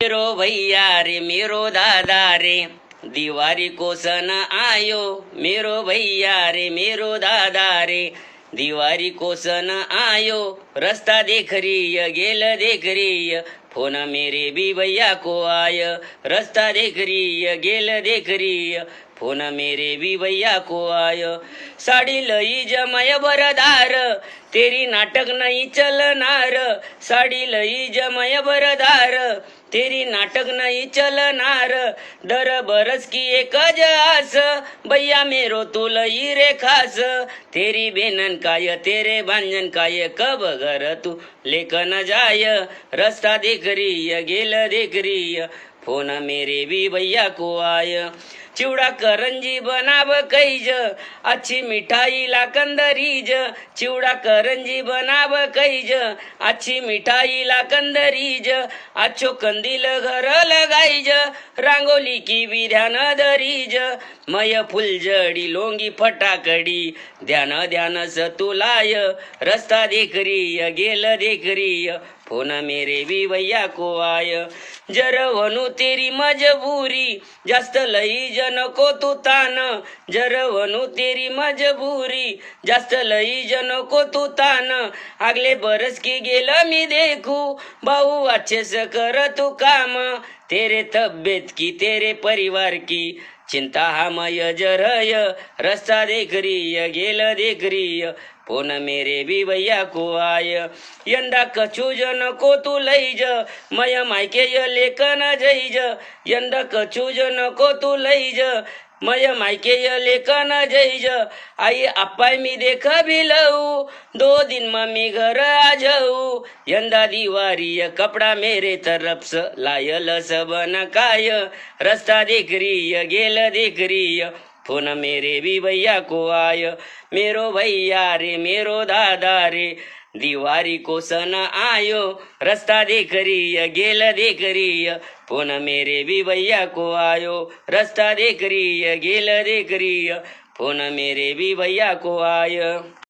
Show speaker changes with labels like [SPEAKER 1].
[SPEAKER 1] मेरो भैया रे मेरो दादा रे दीवारी को सन आयो। मेरो भैया रे मेरो दादा रे दीवारी को सन आयो। रस्ता देख रही गेल देख रही फोन मेरे भी भैया को आय। रस्ता देख रही गेल देख रही फोन मेरे भी भैया को आय। साड़ी लई जमय बरदार तेरी नाटक नहीं चलनार। साड़ी लई जमय बरदार तेरी नाटक नहीं चलनार। दर बरस की एक आस भैया मेरो तो लई रे खास। तेरी बेनन काय तेरे भांजन काय कब घर तू लेकन जाय। रस्ता देख रही गेल देख रही फोन मेरे भी भैया को आय। चिवड़ा करंजी बनाव कैज अच्छी मिठाई ला कंदरीज। चिवड़ा करंजी बनाव कैज अच्छी मिठाई ला कंदरीज। अच्छो कंदील घर लगाईज रांगोली की भी ध्यान धरीज। मय फुलझड़ी लोंगी फटाकड़ी ध्यान ध्यान स तुलाय। रस्ता देख रही गेल देख रही फोन मेरे भी भैया को आय। जर वनु तेरी मजबूरी जास्त लई जनको तू तान। जर वनु तेरी मजबूरी जास्त लई जनको तू तान। अगले बरस की गेल मी देखू भाऊ अच्छे से कर तू काम। तेरे तब्येत की तेरे परिवार की चिंता हमय जरय। रस्ता देख रही गेल देख रही फोन मेरे भी भैया को आय। यंदा कछु जन को तू लईज मय मायके य लेकन जईज। यंदा कछु जन को तू लईज मय मायके य लेकन जईज। आई अपाय मी देख भी लऊ 2 दिन मम्मी घर आ जाऊ। यंदा दिवारी कपड़ा मेरे तरफ से लायल सबन काय। रस्ता देख रही गेल देख रही फोन मेरे भी भैया को आय। मेरो भैया रे मेरो दादा रे दीवारी को सन आयो। रस्ता देख रही गेल देख रही फोन मेरे भी भैया को आयो। रस्ता देख रही गेल देख रही फोन मेरे भी भैया को आय।